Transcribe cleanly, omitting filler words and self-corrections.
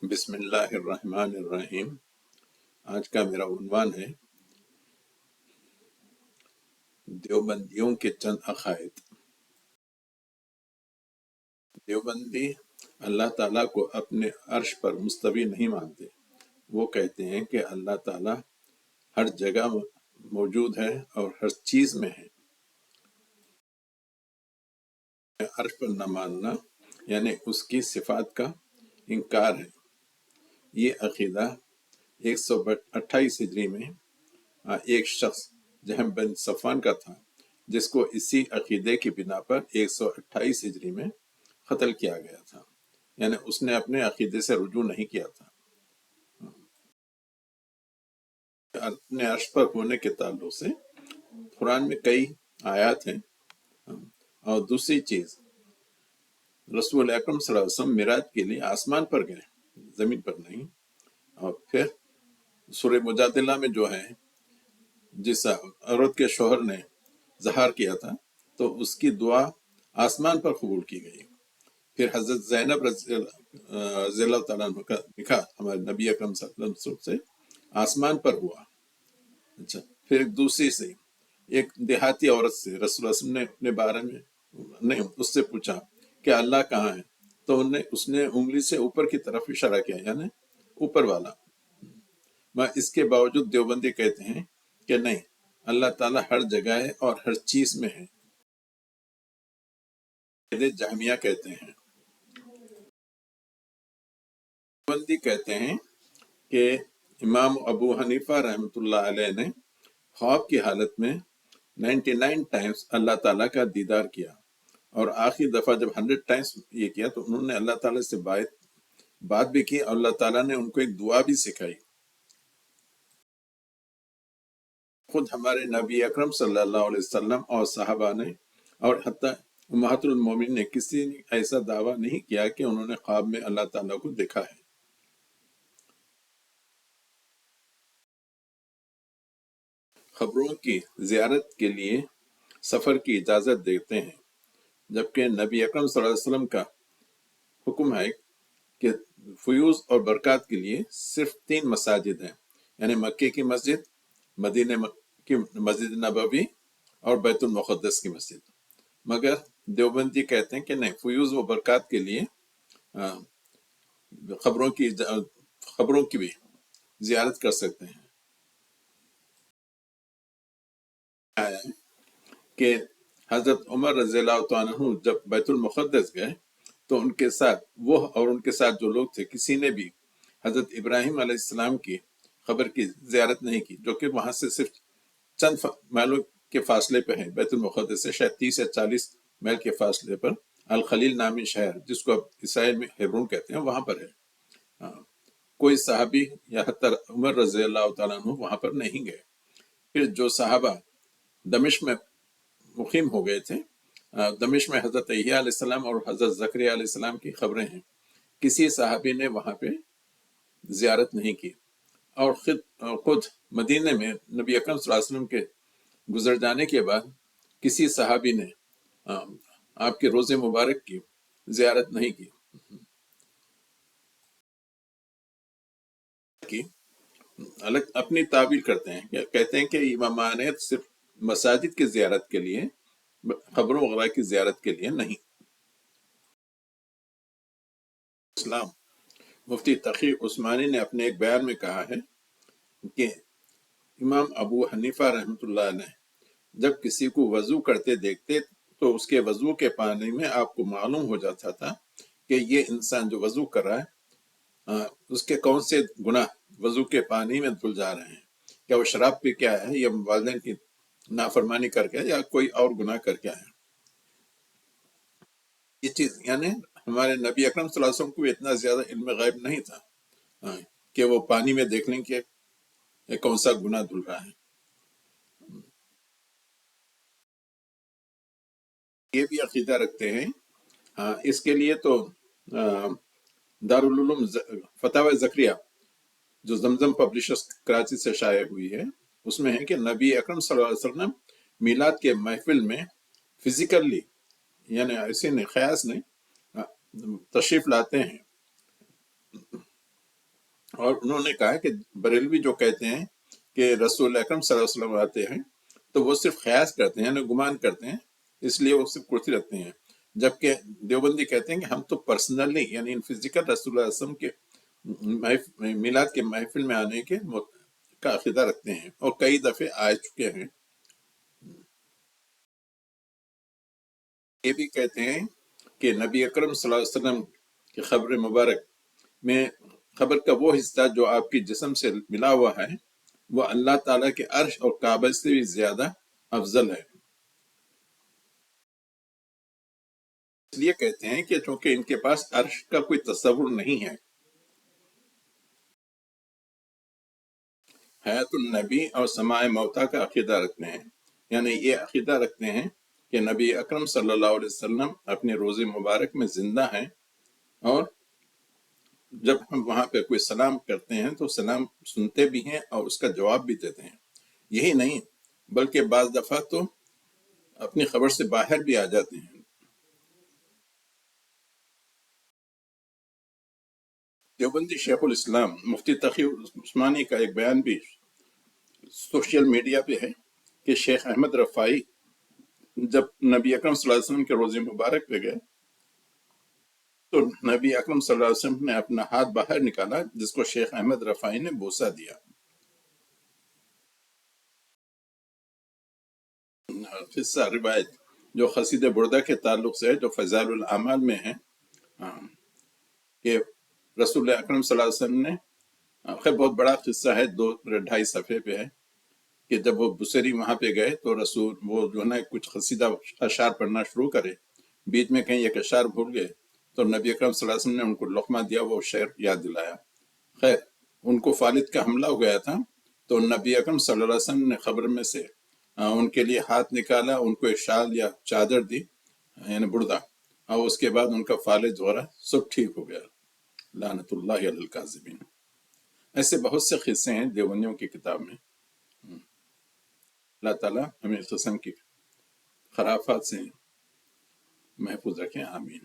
بسم اللہ الرحمن الرحیم۔ آج کا میرا عنوان ہے دیوبندیوں کے چند عقائد۔ دیوبندی اللہ تعالیٰ کو اپنے عرش پر مستوی نہیں مانتے۔ وہ کہتے ہیں کہ اللہ تعالیٰ ہر جگہ موجود ہے اور ہر چیز میں ہے۔ عرش پر نہ ماننا یعنی اس کی صفات کا انکار ہے۔ یہ عقیدہ 128 ہجری میں ایک شخص جہم بن صفوان کا تھا، جس کو اسی عقیدے کی بنا پر 128 ہجری میں قتل کیا گیا تھا، یعنی اس نے اپنے عقیدے سے رجوع نہیں کیا تھا۔ اپنے عرش پر ہونے کے تعلق سے قرآن میں کئی آیات ہیں، اور دوسری چیز رسول اکرم صلی اللہ علیہ وسلم معراج کے لیے آسمان پر گئے، زمین پر نہیں۔ اور پھر سورہ مجادلہ میں جو ہے، جس عورت کے شوہر نے ظہار کیا تھا تو اس کی دعا آسمان پر قبول کی گئی۔ پھر حضرت زینب رضی اللہ تعالیٰ عنہ کا نکاح ہمارے نبی اکرم صلی اللہ علیہ وسلم سے آسمان پر ہوا۔ اچھا، پھر ایک دوسری سے ایک دیہاتی عورت سے رسول اللہ صلی اللہ علیہ وسلم نے اپنے بارے میں نہیں اس سے پوچھا کہ اللہ کہاں ہے، تو اس نے انگلی سے اوپر کی طرف اشارہ کیا، یعنی اوپر والا۔ اس کے باوجود دیوبندی کہتے ہیں کہ نہیں، اللہ تعالیٰ ہر جگہ ہے اور ہر چیز میں ہے۔ جہمیہ کہتے ہیں، دیوبندی کہتے ہیں کہ امام ابو حنیفہ رحمۃ اللہ علیہ نے خواب کی حالت میں 99 ٹائمز اللہ تعالیٰ کا دیدار کیا، اور آخری دفعہ جب 100 ٹائمز یہ کیا تو انہوں نے اللہ تعالیٰ سے بات بھی کی، اور اللہ تعالیٰ نے ان کو ایک دعا بھی سکھائی۔ خود ہمارے نبی اکرم صلی اللہ علیہ وسلم اور صحابہ نے اور حتیٰ امہات المومنین نے کسی نے ایسا دعویٰ نہیں کیا کہ انہوں نے خواب میں اللہ تعالیٰ کو دیکھا ہے۔ خبروں کی زیارت کے لیے سفر کی اجازت دیتے ہیں، جبکہ نبی اکرم صلی اللہ علیہ وسلم کا حکم ہے کہ فیوز اور برکات کے لیے صرف 3 مساجد ہیں، یعنی مکے کی مسجد، مدینہ کی مسجد نبوی اور بیت المقدس کی مسجد۔ مگر دیوبندی کہتے ہیں کہ نہیں، فیوز و برکات کے لیے خبروں کی بھی زیارت کر سکتے ہیں۔ آیا ہے کہ حضرت عمر رضی اللہ تعالیٰ عنہ جب بیت المقدس گئے تو ان کے ساتھ وہ اور ان کے ساتھ جو لوگ تھے، کسی نے بھی حضرت ابراہیم علیہ السلام کی قبر کی زیارت نہیں کی، جو کہ وہاں سے صرف چند میلوں کے فاصلے پہ ہے۔ بیت المقدس سے شاید 30 یا 40 میل کے فاصلے پر الخلیل نامی شہر، جس کو اب اسرائیل میں ہیبرون کہتے ہیں، وہاں پر ہے۔ کوئی صحابی یا حتی عمر رضی اللہ تعالیٰ عنہ وہاں پر نہیں گئے۔ پھر جو صحابہ دمشق میں مقیم ہو گئے تھے، دمشق میں حضرت یحییٰ علیہ السلام اور حضرت زکریا علیہ السلام کی قبریں ہیں، کسی صحابی نے وہاں پہ زیارت نہیں کی۔ اور خود مدینے میں نبی اکرم صلی اللہ علیہ وسلم کے گزر جانے کے بعد کسی صحابی نے آپ کے روزے مبارک کی زیارت نہیں کی۔ الگ اپنی تعبیر کرتے ہیں، کہتے ہیں کہ امامانیت صرف مساجد کی زیارت کے لیے، قبروں وغیرہ کی زیارت کے لیے نہیں۔ اسلام مفتی تقی عثمانی نے اپنے ایک بیان میں کہا ہے کہ امام ابو حنیفہ رحمۃ اللہ علیہ جب کسی کو وضو کرتے دیکھتے تو اس کے وضو کے پانی میں آپ کو معلوم ہو جاتا تھا کہ یہ انسان جو وضو کر رہا ہے اس کے کون سے گناہ وضو کے پانی میں دھل جا رہے ہیں، کیا وہ شراب پی کے آیا ہے، یا والدین کی نافرمانی کر کے، یا کوئی اور گناہ کر کے آیا ہے۔ یہ چیز یعنی ہمارے نبی اکرم صلی اللہ علیہ وسلم کو اتنا زیادہ علم غیب نہیں تھا کہ وہ پانی میں دیکھ لیں کہ کون سا گناہ دھل رہا ہے۔ یہ بھی عقیدہ رکھتے ہیں، اس کے لیے تو دارالعلوم فتاوی زکریہ جو زمزم پبلشرز کراچی سے شائع ہوئی ہے، اس میں ہے کہ نبی اکرم صلی اللہ علیہ وسلم میلاد کے محفل میں فزیکلی، یعنی ایسے نہیں، خیاس نہیں، تشریف لاتے ہیں۔ اور انہوں نے کہا کہ بریلوی جو کہتے ہیں کہ رسول اکرم صلی اللہ علیہ وسلم آتے ہیں تو وہ صرف خیاس کرتے ہیں، یعنی گمان کرتے ہیں، اس لیے وہ صرف کرسی رکھتے ہیں، جبکہ دیوبندی کہتے ہیں کہ ہم تو پرسنلی یعنی فزیکل رسول اللہ علیہ وسلم کے میلاد کے محفل میں آنے کے کا عقیدہ رکھتے ہیں اور کئی دفعے آ چکے ہیں۔ یہ بھی کہتے ہیں کہ نبی اکرم صلی اللہ علیہ وسلم کی خبر مبارک میں خبر کا وہ حصہ جو آپ کی جسم سے ملا ہوا ہے وہ اللہ تعالیٰ کے عرش اور کعبہ سے بھی زیادہ افضل ہے۔ اس لیے کہتے ہیں کہ چونکہ ان کے پاس عرش کا کوئی تصور نہیں ہے۔ حیات النبی اور سماع موتا کا عقیدہ رکھتے ہیں، یعنی یہ عقیدہ رکھتے ہیں کہ نبی اکرم صلی اللہ علیہ وسلم اپنے روزے مبارک میں زندہ ہیں، اور جب ہم وہاں پہ کوئی سلام کرتے ہیں تو سلام سنتے بھی ہیں اور اس کا جواب بھی دیتے ہیں۔ یہی نہیں بلکہ بعض دفعہ تو اپنی خبر سے باہر بھی آ جاتے ہیں۔ دیوبندی شیخ الاسلام مفتی تقی عثمانی کا ایک بیان بھی سوشل میڈیا پہ ہے کہ شیخ احمد رفاعی جب نبی اکرم صلی اللہ علیہ وسلم کے روزے مبارک پہ گئے تو نبی اکرم صلی اللہ علیہ وسلم نے اپنا ہاتھ باہر نکالا جس کو شیخ احمد رفاعی نے بوسہ دیا۔ قصہ روایت جو قصید بردہ کے تعلق سے ہے جو فضائل الاعمال میں ہے کہ رسول اکرم صلی اللہ علیہ وسلم نے، خیر بہت بڑا قصہ ہے، 2-2.5 صفحے پہ ہے، کہ جب وہ بصری وہاں پہ گئے تو رسول وہ جو ہے نا کچھ قصیدہ اشعار پڑھنا شروع کرے، بیچ میں کہیں ایک اشعار بھول گئے تو نبی اکرم صلی اللہ علیہ وسلم نے ان کو لقمہ دیا، وہ شعر یاد دلایا۔ خیر ان کو فالد کا حملہ ہو گیا تھا تو نبی اکرم صلی اللہ علیہ وسلم نے خبر میں سے ان کے لیے ہاتھ نکالا، ان کو ایک شال یا چادر دی یعنی بردہ، اور اس کے بعد ان کا فالج وغیرہ سب ٹھیک ہو گیا۔ لعنت اللہ علی الکاذبین۔ ایسے بہت سے قصے ہیں دیوبندیوں کی کتاب میں۔ اللہ تعالیٰ ہمیں اس قسم کی خرافات سے محفوظ رکھیں، آمین۔